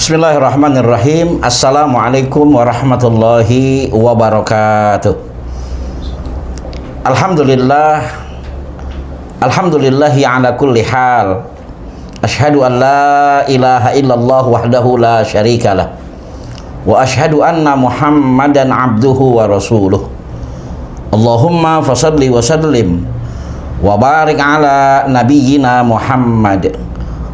Bismillahirrahmanirrahim. Assalamualaikum warahmatullahi wabarakatuh. Alhamdulillahi ala kulli hal. Asyhadu an la ilaha illallah wahdahu la syarikalah. Wa asyhadu anna Muhammadan abduhu wa rasuluh. Allahumma fasalli wa sallim wa barik ala nabiyyina Muhammad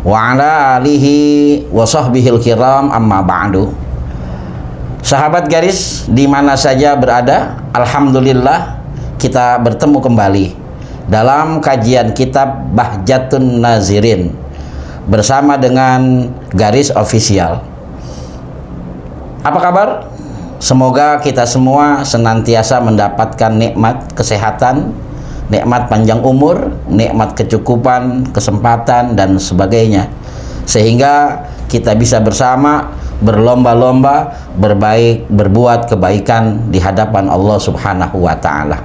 wa ala alihi wa sahbihil kiram, amma ba'du. Sahabat garis di mana saja berada, alhamdulillah kita bertemu kembali dalam kajian kitab Bahjatun Nazirin bersama dengan Garis Official. Apa kabar? Semoga kita semua senantiasa mendapatkan nikmat kesehatan, nikmat panjang umur, nikmat kecukupan, kesempatan, dan sebagainya, sehingga kita bisa bersama berlomba-lomba berbuat kebaikan di hadapan Allah Subhanahu wa Ta'ala.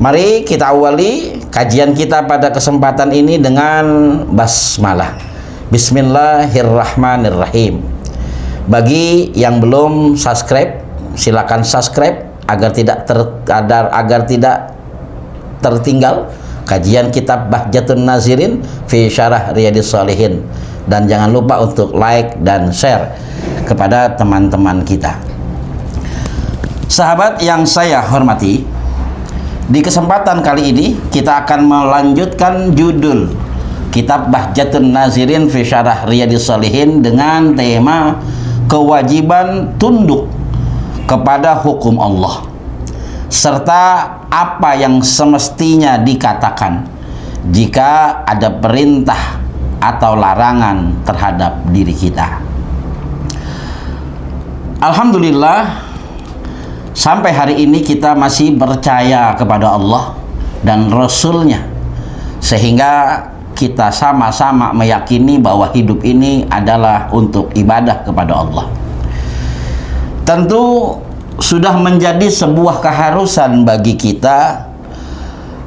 Mari kita awali kajian kita pada kesempatan ini dengan basmalah. Bismillahirrahmanirrahim. Bagi yang belum subscribe, silakan subscribe agar tidak tertinggal kajian kitab Bahjatun Nazirin fi Syarah Riyadhis Shalihin, dan jangan lupa untuk like dan share kepada teman-teman kita. Sahabat yang saya hormati, di kesempatan kali ini kita akan melanjutkan judul kitab Bahjatun Nazirin fi Syarah Riyadhis Shalihin dengan tema kewajiban tunduk kepada hukum Allah, serta apa yang semestinya dikatakan jika ada perintah atau larangan terhadap diri kita. Alhamdulillah, sampai hari ini kita masih percaya kepada Allah dan Rasul-Nya, sehingga kita sama-sama meyakini bahwa hidup ini adalah untuk ibadah kepada Allah. Tentu sudah menjadi sebuah keharusan bagi kita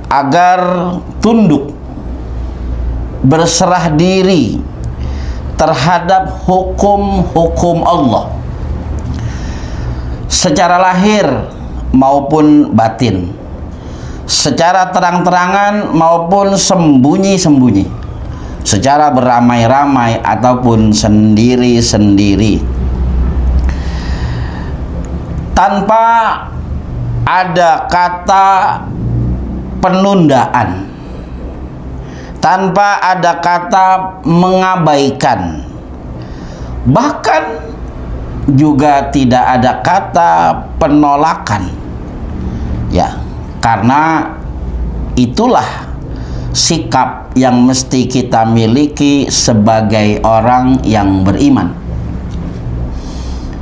agar tunduk, berserah diri terhadap hukum-hukum Allah secara lahir maupun batin, secara terang-terangan maupun sembunyi-sembunyi, secara beramai-ramai ataupun sendiri-sendiri, tanpa ada kata penundaan, tanpa ada kata mengabaikan, bahkan juga tidak ada kata penolakan, ya, karena itulah sikap yang mesti kita miliki sebagai orang yang beriman.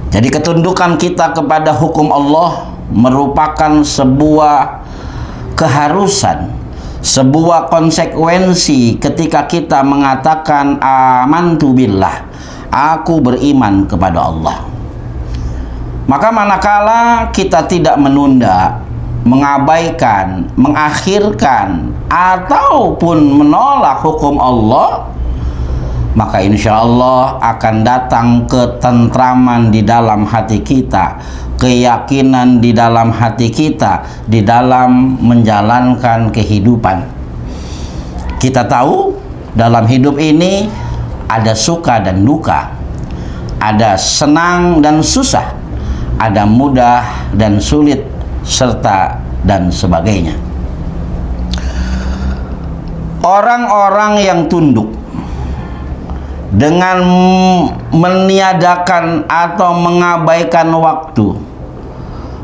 Jadi ketundukan kita kepada hukum Allah merupakan sebuah keharusan, sebuah konsekuensi ketika kita mengatakan amantu billah, aku beriman kepada Allah. Maka manakala kita tidak menunda, mengabaikan, mengakhirkan, ataupun menolak hukum Allah, maka insya Allah akan datang ketentraman di dalam hati kita, keyakinan di dalam hati kita, di dalam menjalankan kehidupan. Kita tahu dalam hidup ini ada suka dan duka, ada senang dan susah, ada mudah dan sulit, serta dan sebagainya. Orang-orang yang tunduk dengan meniadakan atau mengabaikan waktu,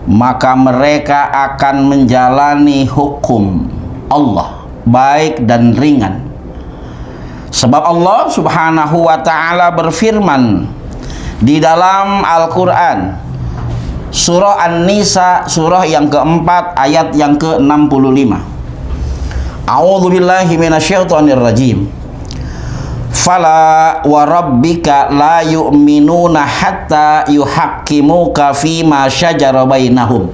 maka mereka akan menjalani hukum Allah baik dan ringan. Sebab Allah Subhanahu wa Ta'ala berfirman di dalam Al-Quran, surah An-Nisa, surah yang keempat, ayat yang ke-65. A'udzu billahi minasyaitonir rajim. Fala wa rabbika la yu'minuna hatta yuhaqqimuka fima syajara bainahum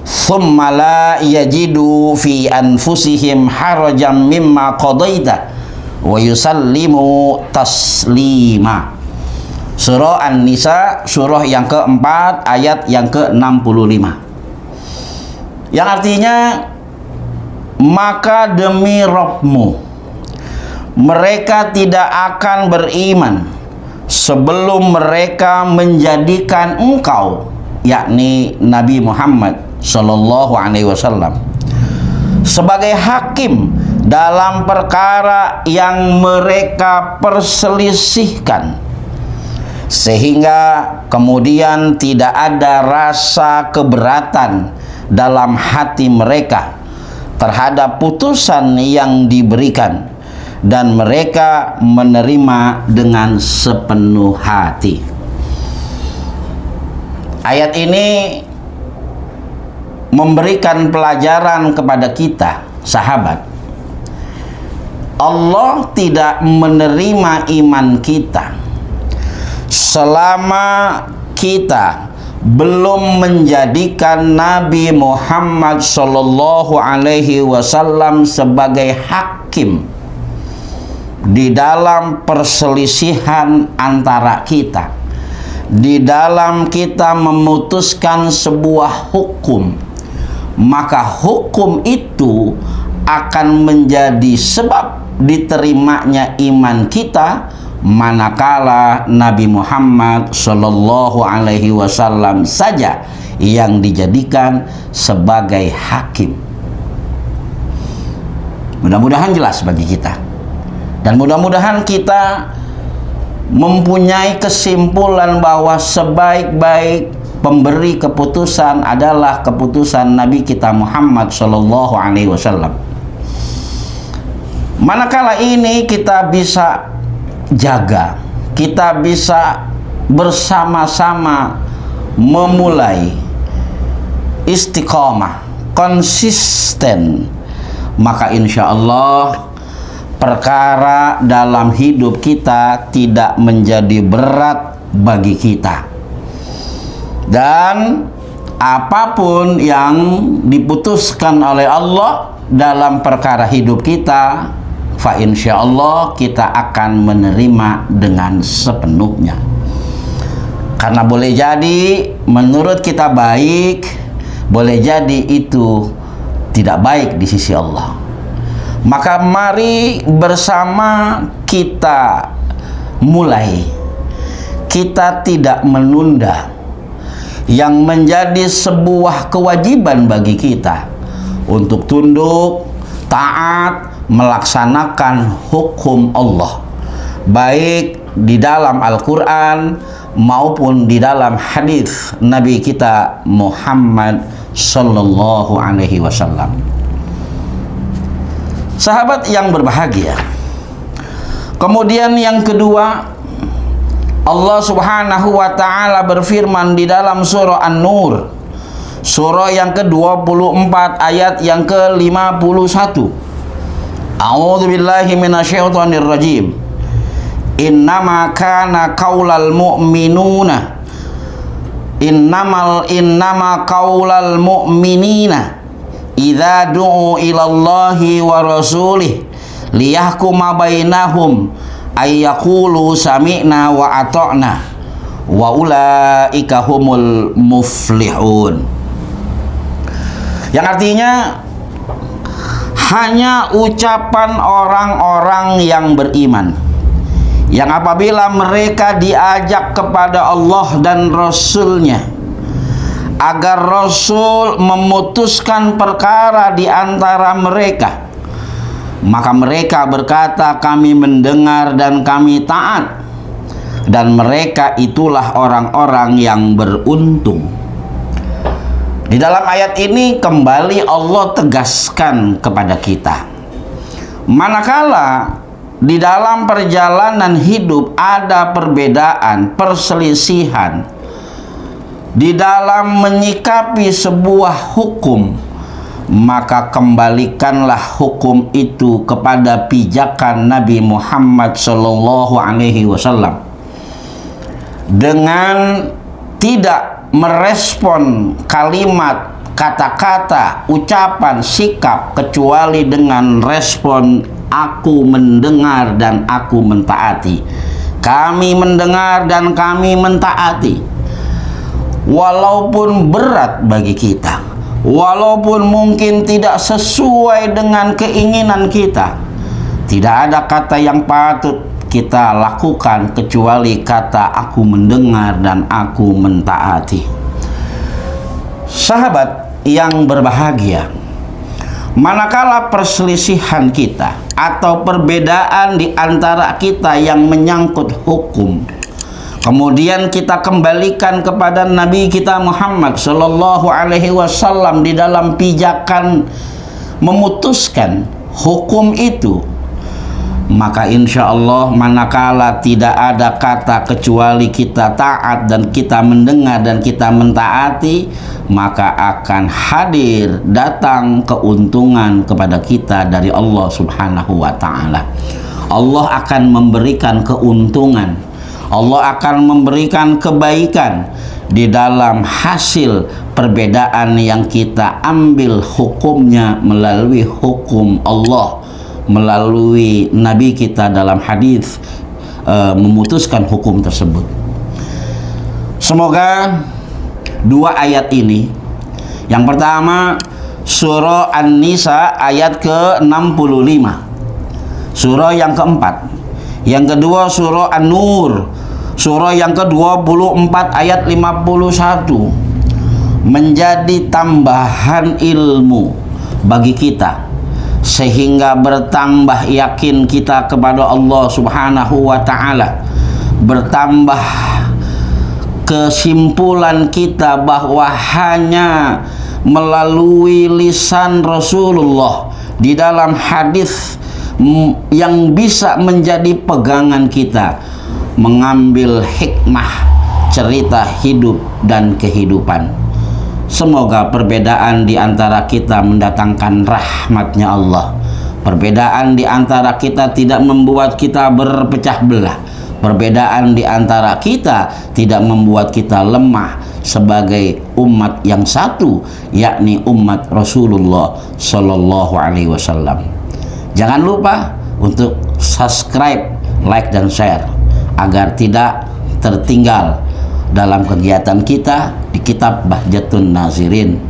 thumma la yajidu fi anfusihim harajan mimma qadaita wa yusallimu taslima. Surah An-Nisa, surah yang keempat, ayat yang ke-65. Yang artinya, maka demi Rabbmu, mereka tidak akan beriman sebelum mereka menjadikan engkau, yakni Nabi Muhammad Sallallahu Alaihi Wasallam, sebagai hakim dalam perkara yang mereka perselisihkan, sehingga kemudian tidak ada rasa keberatan dalam hati mereka terhadap putusan yang diberikan, dan mereka menerima dengan sepenuh hati. Ayat ini memberikan pelajaran kepada kita, sahabat. Allah tidak menerima iman kita selama kita belum menjadikan Nabi Muhammad Sallallahu Alaihi Wasallam sebagai hakim di dalam perselisihan antara kita, di dalam kita memutuskan sebuah hukum. Maka hukum itu akan menjadi sebab diterimanya iman kita manakala Nabi Muhammad Sallallahu Alaihi Wasallam saja yang dijadikan sebagai hakim. Mudah-mudahan jelas bagi kita, dan mudah-mudahan kita mempunyai kesimpulan bahwa sebaik-baik pemberi keputusan adalah keputusan Nabi kita Muhammad Sallallahu Alaihi Wasallam. Manakala ini kita bisa jaga, kita bisa bersama-sama memulai istiqomah, konsisten, maka insya Allah perkara dalam hidup kita tidak menjadi berat bagi kita. Dan apapun yang diputuskan oleh Allah dalam perkara hidup kita, fa insya Allah kita akan menerima dengan sepenuhnya. Karena boleh jadi menurut kita baik, boleh jadi itu tidak baik di sisi Allah. Maka mari bersama kita mulai, kita tidak menunda yang menjadi sebuah kewajiban bagi kita untuk tunduk, taat, melaksanakan hukum Allah, baik di dalam Al-Quran maupun di dalam hadis Nabi kita Muhammad Sallallahu Alaihi Wasallam. Sahabat yang berbahagia, kemudian yang kedua, Allah Subhanahu wa Ta'ala berfirman di dalam surah An-Nur, surah yang ke-24 ayat yang ke-51. A'udzu billahi minasyaitonir rajim. Innama kana qaulal mu'minuna innama qaulal mu'minina idza du'u ilallahi wa rasulih liyahkuma bainahum ay yaqulu sami'na wa ata'na wa ulaika humul muflihun. Yang artinya hanya ucapan orang-orang yang beriman yang apabila mereka diajak kepada Allah dan Rasul-Nya agar Rasul memutuskan perkara di antara mereka, maka mereka berkata, kami mendengar dan kami taat, dan mereka itulah orang-orang yang beruntung. Di dalam ayat ini kembali Allah tegaskan kepada kita, manakala di dalam perjalanan hidup ada perbedaan, perselisihan di dalam menyikapi sebuah hukum, maka kembalikanlah hukum itu kepada pijakan Nabi Muhammad Sallallahu Alaihi Wasallam dengan tidak merespon kalimat, kata-kata, ucapan, sikap kecuali dengan respon aku mendengar dan aku mentaati. kami mendengar dan kami mentaati. Walaupun berat bagi kita, walaupun mungkin tidak sesuai dengan keinginan kita, tidak ada kata yang patut kita lakukan kecuali kata aku mendengar dan aku mentaati. Sahabat yang berbahagia, manakala perselisihan kita atau perbedaan di antara kita yang menyangkut hukum, kemudian kita kembalikan kepada Nabi kita Muhammad Sallallahu Alaihi Wasallam di dalam pijakan memutuskan hukum itu, maka insya Allah manakala tidak ada kata kecuali kita taat dan kita mendengar dan kita mentaati, maka akan hadir datang keuntungan kepada kita dari Allah Subhanahu wa Ta'ala. Allah akan memberikan keuntungan, Allah akan memberikan kebaikan di dalam hasil perbedaan yang kita ambil hukumnya melalui hukum Allah, melalui Nabi kita dalam hadis memutuskan hukum tersebut. Semoga dua ayat ini, yang pertama surah An-Nisa ayat ke-65, surah yang keempat, yang kedua surah An-Nur surah yang ke-24 ayat 51, menjadi tambahan ilmu bagi kita, sehingga bertambah yakin kita kepada Allah Subhanahu wa Ta'ala, bertambah kesimpulan kita bahwa hanya melalui lisan Rasulullah di dalam hadis yang bisa menjadi pegangan kita mengambil hikmah cerita hidup dan kehidupan. Semoga perbedaan di antara kita mendatangkan rahmatnya Allah. Perbedaan di antara kita tidak membuat kita berpecah belah. Perbedaan di antara kita tidak membuat kita lemah sebagai umat yang satu, yakni umat Rasulullah Sallallahu Alaihi Wasallam. Jangan lupa untuk subscribe, like, dan share agar tidak tertinggal dalam kegiatan kita di kitab Bahjatun Nazirin.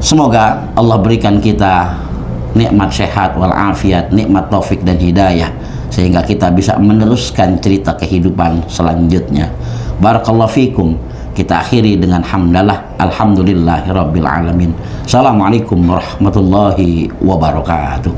Semoga Allah berikan kita nikmat sehat walafiat, nikmat taufik dan hidayah, sehingga kita bisa meneruskan cerita kehidupan selanjutnya. Barakallahu fikum. Kita akhiri dengan hamdalah, alhamdulillahirabbil alamin. Assalamualaikum warahmatullahi wabarakatuh.